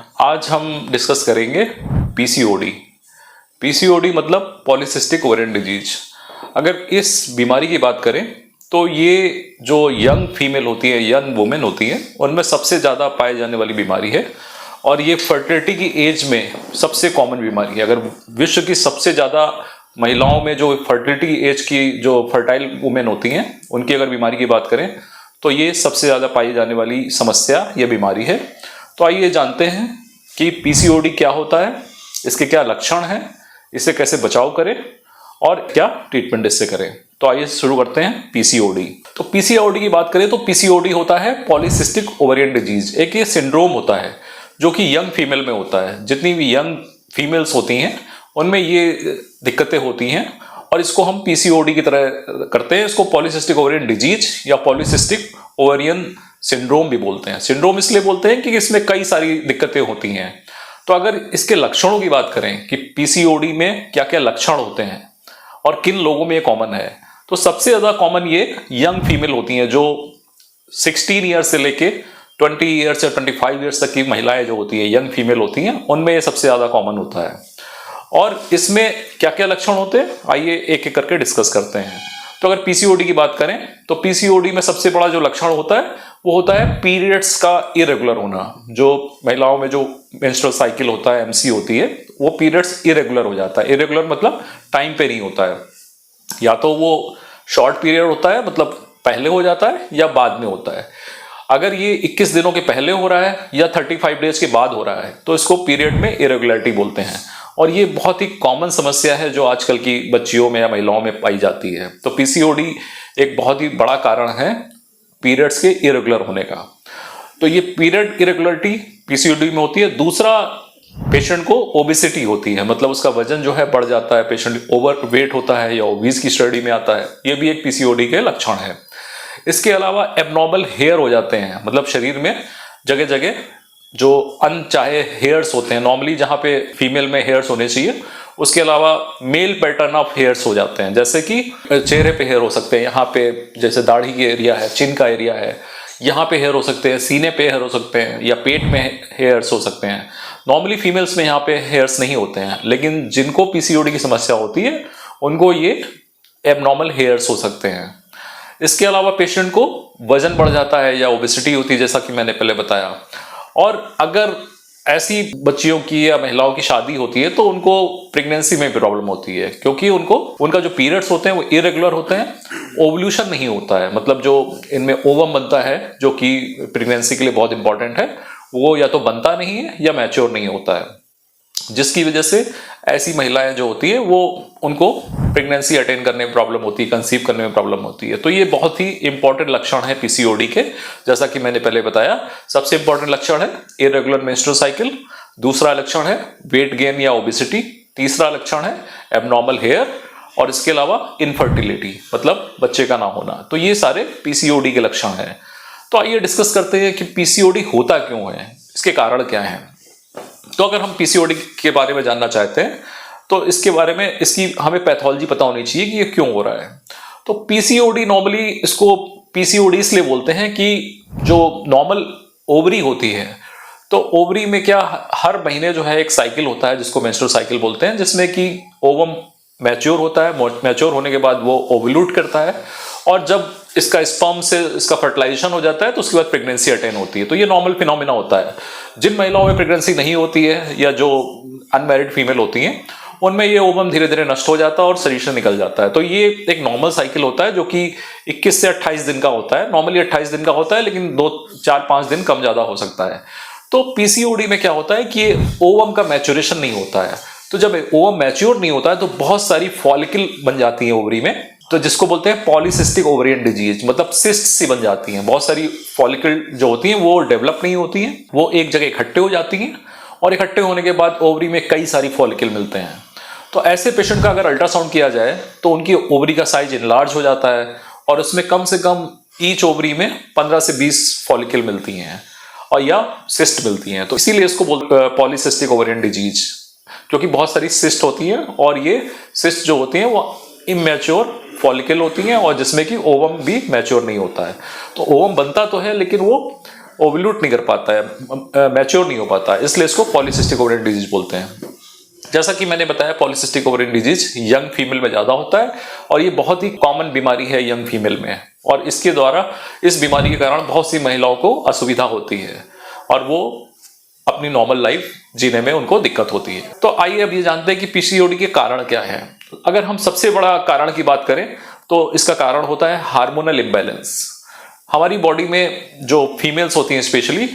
आज हम डिस्कस करेंगे पीसीओडी। पीसीओडी मतलब पॉलीसिस्टिक ओवरियन डिजीज। अगर इस बीमारी की बात करें तो ये जो यंग फीमेल होती है, यंग वुमेन होती है, उनमें सबसे ज़्यादा पाए जाने वाली बीमारी है और ये फर्टिलिटी की एज में सबसे कॉमन बीमारी है। अगर विश्व की सबसे ज़्यादा महिलाओं में जो फर्टिलिटी एज की जो फर्टाइल वुमेन होती हैं उनकी अगर बीमारी की बात करें तो ये सबसे ज़्यादा पाई जाने वाली समस्या या बीमारी है। तो आइए जानते हैं कि पीसीओडी क्या होता है, इसके क्या लक्षण हैं, इससे कैसे बचाव करें और क्या ट्रीटमेंट इससे करें। तो आइए शुरू करते हैं पीसीओडी। तो पीसीओडी की बात करें तो पीसीओडी होता है पॉलीसिस्टिक ओवरियन डिजीज। एक ये सिंड्रोम होता है जो कि यंग फीमेल में होता है। जितनी भी यंग फीमेल्स होती हैं उनमें ये दिक्कतें होती हैं और इसको हम पीसीओडी की तरह करते हैं। इसको पॉलीसिस्टिक ओवरियन डिजीज या पॉलीसिस्टिक ओवरियन सिंड्रोम भी बोलते हैं। सिंड्रोम इसलिए बोलते हैं कि इसमें कई सारी दिक्कतें होती हैं। तो अगर इसके लक्षणों की बात करें कि पीसीओडी में क्या क्या लक्षण होते हैं और किन लोगों में ये कॉमन है, तो सबसे ज्यादा कॉमन ये यंग फीमेल होती हैं जो 16 ईयर्स से लेके 20 ईयर्स या 25 ईयर्स तक की महिलाएं जो होती हैं, यंग फीमेल होती हैं, उनमें ये सबसे ज्यादा कॉमन होता है। और इसमें क्या क्या लक्षण होते हैं आइए एक एक करके डिस्कस करते हैं। तो अगर पीसीओडी की बात करें तो पीसीओडी में सबसे बड़ा जो लक्षण होता है वो होता है पीरियड्स का इरेगुलर होना। जो महिलाओं में जो मेंस्ट्रुअल साइकिल होता है, एमसी होती है, वो पीरियड्स इरेगुलर हो जाता है। इरेगुलर मतलब टाइम पे नहीं होता है, या तो वो शॉर्ट पीरियड होता है मतलब पहले हो जाता है या बाद में होता है। अगर ये 21 दिनों के पहले हो रहा है या 35 डेज के बाद हो रहा है तो इसको पीरियड में इरेगुलरिटी बोलते हैं। और ये बहुत ही कॉमन समस्या है जो आजकल की बच्चियों में या महिलाओं में पाई जाती है। तो पीसीओडी एक बहुत ही बड़ा कारण है पीरियड्स के इरेगुलर होने का। तो ये पीरियड इरेगुलरिटी पीसीओडी में होती है। दूसरा, पेशेंट को ओबेसिटी होती है, मतलब उसका वजन जो है बढ़ जाता है, पेशेंट ओवर वेट होता है या ओबीज की स्टडी में आता है, ये भी एक पीसीओडी के लक्षण है। इसके अलावा एबनॉर्मल हेयर हो जाते हैं, मतलब शरीर में जगह जगह जो अनचाहे हेयर्स होते हैं, नॉर्मली जहां पे फीमेल में हेयर्स होने चाहिए उसके अलावा मेल पैटर्न ऑफ हेयर्स हो जाते हैं। जैसे कि चेहरे पे हेयर हो सकते हैं, यहाँ पे जैसे दाढ़ी की एरिया है, चिन का एरिया है, यहाँ पे हेयर हो सकते हैं, सीने पे हेयर हो सकते हैं या पेट में हेयर्स हो सकते हैं। नॉर्मली फीमेल्स में यहाँ पे हेयर्स नहीं होते हैं, लेकिन जिनको पीसीओडी की समस्या होती है उनको ये एबनॉर्मल हेयर्स हो सकते हैं। इसके अलावा पेशेंट को वजन बढ़ जाता है या ओबेसिटी होती है, जैसा कि मैंने पहले बताया। और अगर ऐसी बच्चियों की या महिलाओं की शादी होती है तो उनको प्रेगनेंसी में प्रॉब्लम होती है, क्योंकि उनका जो पीरियड्स होते हैं वो इरेगुलर होते हैं, ओवल्यूशन नहीं होता है, मतलब जो इनमें ओवम बनता है जो कि प्रेगनेंसी के लिए बहुत इंपॉर्टेंट है, वो या तो बनता नहीं है या मैच्योर नहीं होता है, जिसकी वजह से ऐसी महिलाएं जो होती है वो उनको प्रेगनेंसी अटेन करने में प्रॉब्लम होती है, कंसीव करने में प्रॉब्लम होती है। तो ये बहुत ही इंपॉर्टेंट लक्षण है पीसीओडी के। जैसा कि मैंने पहले बताया, सबसे इंपॉर्टेंट लक्षण है इरेगुलर मेंस्ट्रुअल साइकिल, दूसरा लक्षण है वेट गेन या ओबेसिटी, तीसरा लक्षण है एबनॉर्मल हेयर, और इसके अलावा इनफर्टिलिटी मतलब बच्चे का ना होना। तो ये सारे पीसीओडी के लक्षण हैं। तो आइए डिस्कस करते हैं कि पीसीओडी होता क्यों है, इसके कारण क्या है। तो अगर हम पीसीओडी के बारे में जानना चाहते हैं तो इसके बारे में इसकी हमें पैथोलॉजी पता होनी चाहिए कि ये क्यों हो रहा है। तो पीसीओडी नॉर्मली इसको पीसीओडी इसलिए बोलते हैं कि जो नॉर्मल ओवरी होती है, तो ओवरी में क्या हर महीने जो है एक साइकिल होता है जिसको मेंस्ट्रुअल साइकिल बोलते हैं, जिसमें कि ओवम मैच्योर होता है, मैच्योर होने के बाद वो ओवल्यूट करता है और जब इसका स्पर्म से इसका फर्टिलाइजेशन हो जाता है तो उसके बाद प्रेगनेंसी अटेन होती है। तो ये नॉर्मल फिनोमिना होता है। जिन महिलाओं में प्रेगनेंसी नहीं होती है या जो अनमैरिड फीमेल होती हैं उनमें ये ओवम धीरे धीरे नष्ट हो जाता है और शरीर से निकल जाता है। तो ये एक नॉर्मल साइकिल होता है जो कि 21 से 28 दिन का होता है। नॉर्मली 28 दिन का होता है, लेकिन 2-4-5 दिन कम ज्यादा हो सकता है। तो पीसीओडी में क्या होता है कि ये ओवम का मैच्योरेशन नहीं होता है। तो जब ओवम मैच्योर नहीं होता है तो बहुत सारी फॉलिकल बन जाती है ओवरी में, तो जिसको बोलते हैं पॉलीसिस्टिक ओवरियन डिजीज, मतलब सिस्ट सी बन जाती हैं। बहुत सारी फॉलिकल जो होती हैं वो डेवलप नहीं होती हैं, वो एक जगह इकट्ठे हो जाती हैं और इकट्ठे होने के बाद ओवरी में कई सारी फॉलिकल मिलते हैं। तो ऐसे पेशेंट का अगर अल्ट्रासाउंड किया जाए तो उनकी ओवरी का साइज इनलार्ज हो जाता है और उसमें कम से कम ईच ओवरी में 15 से 20 फॉलिकल मिलती हैं और या सिस्ट मिलती हैं। तो इसीलिए इसको बोलते पॉलीसिस्टिक ओवरियन डिजीज, क्योंकि बहुत सारी सिस्ट होती हैं और ये सिस्ट जो होती हैं वो इमेच्योर फॉलिकल होती हैं और जिसमें कि ओवम भी मैच्योर नहीं होता है। तो ओवम बनता तो है लेकिन वो ओवल्यूट नहीं कर पाता है, मैच्योर नहीं हो पाता है, इसलिए इसको पॉलीसिस्टिक ओवरियन डिजीज बोलते हैं। जैसा कि मैंने बताया polycystic ovarian disease young female में ज्यादा होता है और ये बहुत ही कॉमन बीमारी है यंग फीमेल में, और इसके द्वारा इस बीमारी के कारण बहुत सी महिलाओं को असुविधा होती है और वो अपनी नॉर्मल लाइफ जीने में उनको दिक्कत होती है। तो आइए अब ये जानते हैं कि पीसीओडी के कारण क्या है। अगर हम सबसे बड़ा कारण की बात करें तो इसका कारण होता है हार्मोनल इम्बैलेंस। हमारी बॉडी में जो फीमेल्स होती हैं स्पेशली,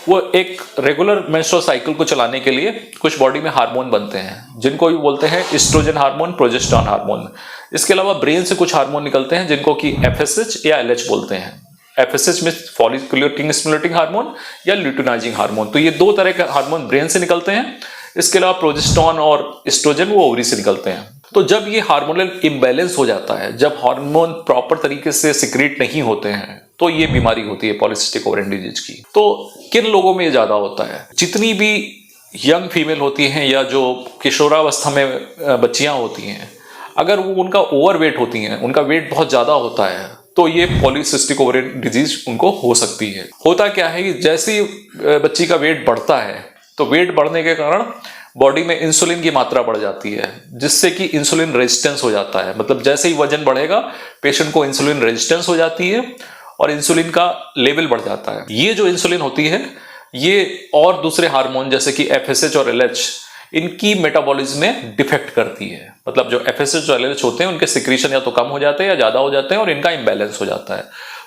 वो एक रेगुलर मेंस्ट्रुअल साइकिल को चलाने के लिए कुछ बॉडी में हार्मोन बनते हैं जिनको बोलते हैं एस्ट्रोजन हार्मोन, प्रोजेस्टेरॉन हार्मोन। इसके अलावा ब्रेन से कुछ हार्मोन निकलते हैं जिनको कि एफएसएच या एलएच बोलते हैं। एफएसएच में फॉलिकुलर स्टिमुलेटिंग हार्मोन या ल्यूटिनाइजिंग हार्मोन। तो ये दो तरह के हार्मोन ब्रेन से निकलते हैं। इसके अलावा प्रोजेस्टेरॉन और एस्ट्रोजन वो ओवरी से निकलते हैं। तो जब ये हार्मोनल इम्बैलेंस हो जाता है, जब हार्मोन प्रॉपर तरीके से सिक्रीट नहीं होते हैं, तो ये बीमारी होती है पॉलीसिस्टिक ओवरियन डिजीज की। तो किन लोगों में ये ज्यादा होता है? जितनी भी यंग फीमेल होती हैं या जो किशोरावस्था में बच्चियां होती हैं, अगर वो उनका ओवरवेट होती हैं, उनका वेट बहुत ज्यादा होता है, तो ये पॉलीसिस्टिक ओवरियन डिजीज उनको हो सकती है। होता क्या है कि जैसे ही बच्ची का वेट बढ़ता है, तो वेट बढ़ने के कारण बॉडी में इंसुलिन की मात्रा बढ़ जाती है, जिससे कि इंसुलिन रेजिस्टेंस हो जाता है। मतलब जैसे ही वजन बढ़ेगा, पेशेंट को इंसुलिन रेजिस्टेंस हो जाती है और इंसुलिन का लेवल बढ़ जाता है। ये जो इंसुलिन होती है, ये और दूसरे हार्मोन जैसे कि एफएसएच और एलएच, इनकी मेटाबॉलिज्म में डिफेक्ट करती है। मतलब जो एफएसएच और एलएच होते हैं, उनके सिक्रीशन या तो कम हो जाते हैं या ज्यादा हो जाते हैं और इनका इम्बैलेंस हो जाता है।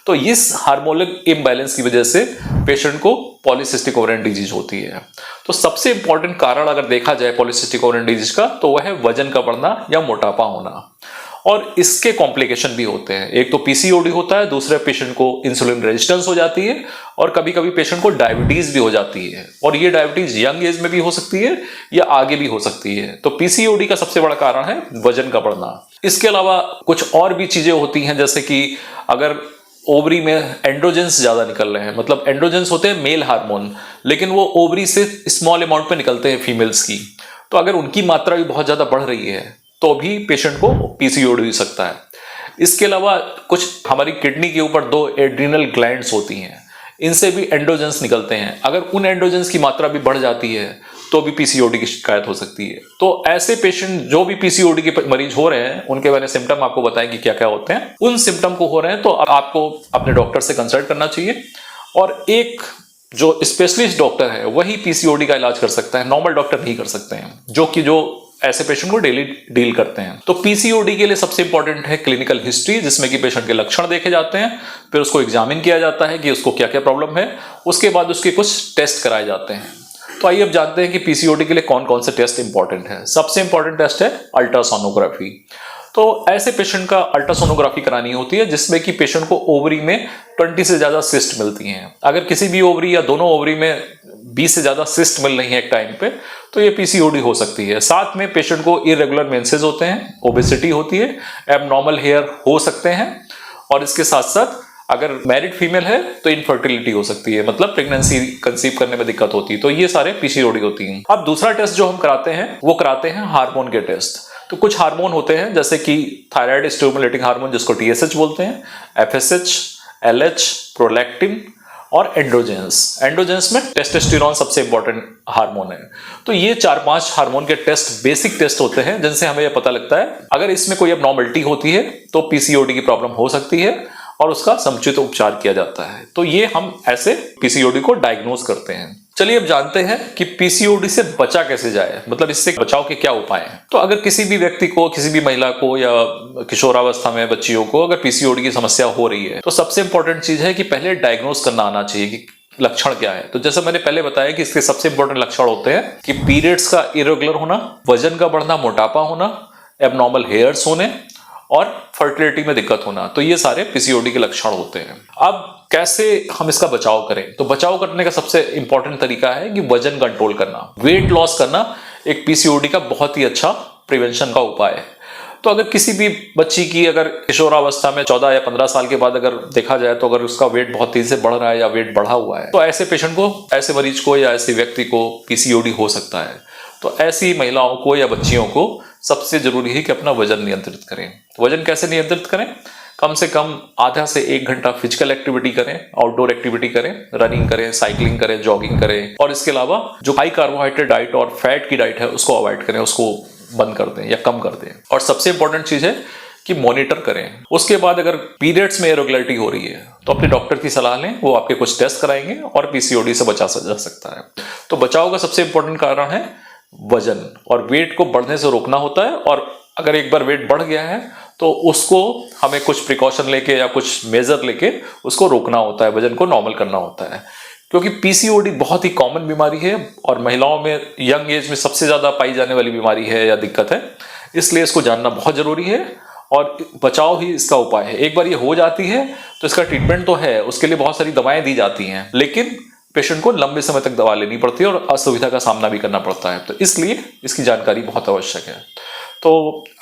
तो इस हार्मोनल इम्बैलेंस की वजह से पेशेंट को पॉलीसिस्टिक ओवरियन डिजीज होती है। तो सबसे इंपॉर्टेंट कारण अगर देखा जाए पॉलीसिस्टिक ओवरियन डिजीज का, तो वह है वजन का बढ़ना या मोटापा होना। और इसके कॉम्प्लिकेशन भी होते हैं। एक तो पीसीओडी होता है, दूसरे पेशेंट को इंसुलिन रेजिस्टेंस हो जाती है और कभी कभी पेशेंट को डायबिटीज भी हो जाती है। और ये डायबिटीज यंग एज में भी हो सकती है या आगे भी हो सकती है। तो पीसीओडी का सबसे बड़ा कारण है वजन का बढ़ना। इसके अलावा कुछ और भी चीजें होती हैं, जैसे कि अगर ओवरी में एंड्रोजेंस ज्यादा निकल रहे हैं, मतलब एंड्रोजेंस होते हैं मेल हार्मोन, लेकिन वो ओवरी से स्मॉल अमाउंट पे निकलते हैं फीमेल्स की, तो अगर उनकी मात्रा भी बहुत ज्यादा बढ़ रही है तो भी पेशेंट को पीसीओडी हो सकता है। इसके अलावा कुछ हमारी किडनी के ऊपर 2 एड्रिनल ग्लैंड्स होती हैं, इनसे भी एंड्रोजेंस निकलते हैं। अगर उन एंड्रोजेंस की मात्रा भी बढ़ जाती है तो भी पीसीओडी की शिकायत हो सकती है। तो ऐसे पेशेंट जो भी पीसीओडी के मरीज हो रहे हैं, उनके मैंने सिम्टम आपको बताएं कि क्या क्या होते हैं। उन सिम्टम को हो रहे हैं तो आपको अपने डॉक्टर से कंसल्ट करना चाहिए, और एक जो स्पेशलिस्ट डॉक्टर है वही पीसीओडी का इलाज कर सकता है, नॉर्मल डॉक्टर नहीं कर सकते हैं, जो ऐसे पेशेंट को डेली डील करते हैं। तो पीसीओडी के लिए सबसे इंपॉर्टेंट है क्लिनिकल हिस्ट्री, जिसमें कि पेशेंट के लक्षण देखे जाते हैं, फिर उसको एग्जामिन किया जाता है कि उसको क्या क्या प्रॉब्लम है, उसके बाद उसके कुछ टेस्ट कराए जाते हैं। तो आइए अब जानते हैं कि पीसीओडी के लिए कौन कौन से टेस्ट इंपॉर्टेंट है। सबसे इंपॉर्टेंट टेस्ट है अल्ट्रासोनोग्राफी। तो ऐसे पेशेंट का अल्ट्रासोनोग्राफी करानी होती है जिसमें कि पेशेंट को ओवरी में 20 से ज्यादा सिस्ट मिलती हैं। अगर किसी भी ओवरी या दोनों ओवरी में 20 से ज्यादा सिस्ट मिल रही है एक टाइम पे, तो ये पीसीओडी हो सकती है। साथ में पेशेंट को इरेगुलर मेंसेस होते हैं, ओबेसिटी होती है, एबनॉर्मल हेयर हो सकते हैं, और इसके साथ साथ अगर मैरिड फीमेल है तो इनफर्टिलिटी हो सकती है, मतलब प्रेगनेंसी कंसीव करने में दिक्कत होती है। तो ये सारे पीसीओडी होती हैं। अब दूसरा टेस्ट जो हम कराते हैं वो कराते हैं हार्मोन के टेस्ट। तो कुछ हार्मोन होते हैं जैसे कि थायराइड स्टिमुलेटिंग हार्मोन जिसको टीएसएच बोलते हैं, एफएसएच, एलएच, प्रोलैक्टिन और एंड्रोजेंस। एंड्रोजेंस में टेस्टोस्टेरोन सबसे इंपॉर्टेंट हार्मोन है। तो ये 4-5 हार्मोन के टेस्ट बेसिक टेस्ट होते हैं जिनसे हमें यह पता लगता है अगर इसमें कोई एबनॉर्मलिटी होती है तो पीसीओडी की प्रॉब्लम हो सकती है और उसका समुचित उपचार किया जाता है। तो ये हम ऐसे पीसीओडी को डायग्नोज करते हैं। चलिए अब जानते हैं कि पीसीओडी से बचा कैसे जाए, मतलब इससे बचाव के क्या उपाय हैं। तो अगर किसी भी व्यक्ति को, किसी भी महिला को या किशोरावस्था में बच्चियों को अगर पीसीओडी की समस्या हो रही है, तो सबसे इंपॉर्टेंट चीज है कि पहले डायग्नोज करना आना चाहिए कि लक्षण क्या है। तो जैसे मैंने पहले बताया कि इसके सबसे इंपॉर्टेंट लक्षण होते हैं कि पीरियड्स का इरेगुलर होना, वजन का बढ़ना, मोटापा होना, एबनॉर्मल हेयर्स होने और फर्टिलिटी में दिक्कत होना। तो ये सारे पीसीओडी के लक्षण होते हैं। अब कैसे हम इसका बचाव करें? तो बचाव करने का सबसे इंपॉर्टेंट तरीका है कि वजन कंट्रोल करना, वेट लॉस करना एक पीसीओडी का बहुत ही अच्छा प्रिवेंशन का उपाय है। तो अगर किसी भी बच्ची की अगर किशोरावस्था में 14 या 15 साल के बाद अगर देखा जाए तो अगर उसका वेट बहुत तेजी से बढ़ रहा है या वेट बढ़ा हुआ है, तो ऐसे पेशेंट को, ऐसे मरीज को या ऐसे व्यक्ति को पीसीओडी हो सकता है। तो ऐसी महिलाओं को या बच्चियों को सबसे जरूरी है कि अपना वजन नियंत्रित करें। वजन कैसे नियंत्रित करें? कम से कम आधा से 1 घंटा फिजिकल एक्टिविटी करें, आउटडोर एक्टिविटी करें, रनिंग करें, साइकिलिंग करें, जॉगिंग करें, और इसके अलावा जो हाई कार्बोहाइड्रेट डाइट और फैट की डाइट है उसको अवॉइड करें, उसको बंद कर दें या कम कर दें। और सबसे इंपॉर्टेंट चीज है कि मॉनिटर करें। उसके बाद अगर पीरियड्स में इरेगुलरिटी हो रही है तो अपने डॉक्टर की सलाह लें, वो आपके कुछ टेस्ट कराएंगे और पीसीओडी से बचा जा सकता है। तो बचाव का सबसे इंपॉर्टेंट कारण है वजन, और वेट को बढ़ने से रोकना होता है। और अगर एक बार वेट बढ़ गया है तो उसको हमें कुछ प्रिकॉशन लेके या कुछ मेजर लेके उसको रोकना होता है, वजन को नॉर्मल करना होता है। क्योंकि पीसीओडी बहुत ही कॉमन बीमारी है और महिलाओं में यंग एज में सबसे ज्यादा पाई जाने वाली बीमारी है या दिक्कत है, इसलिए इसको जानना बहुत जरूरी है और बचाव ही इसका उपाय है। एक बार ये हो जाती है तो इसका ट्रीटमेंट तो है, उसके लिए बहुत सारी दवाएं दी जाती हैं, लेकिन पेशेंट को लंबे समय तक दवा लेनी पड़ती है और असुविधा का सामना भी करना पड़ता है। तो इसलिए इसकी जानकारी बहुत आवश्यक है। तो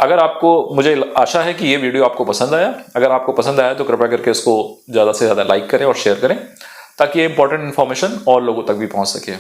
अगर आपको, मुझे आशा है कि ये वीडियो आपको पसंद आया। अगर आपको पसंद आया तो कृपया करके इसको ज़्यादा से ज़्यादा लाइक करें और शेयर करें, ताकि ये इंपॉर्टेंट इन्फॉर्मेशन और लोगों तक भी पहुंच सके।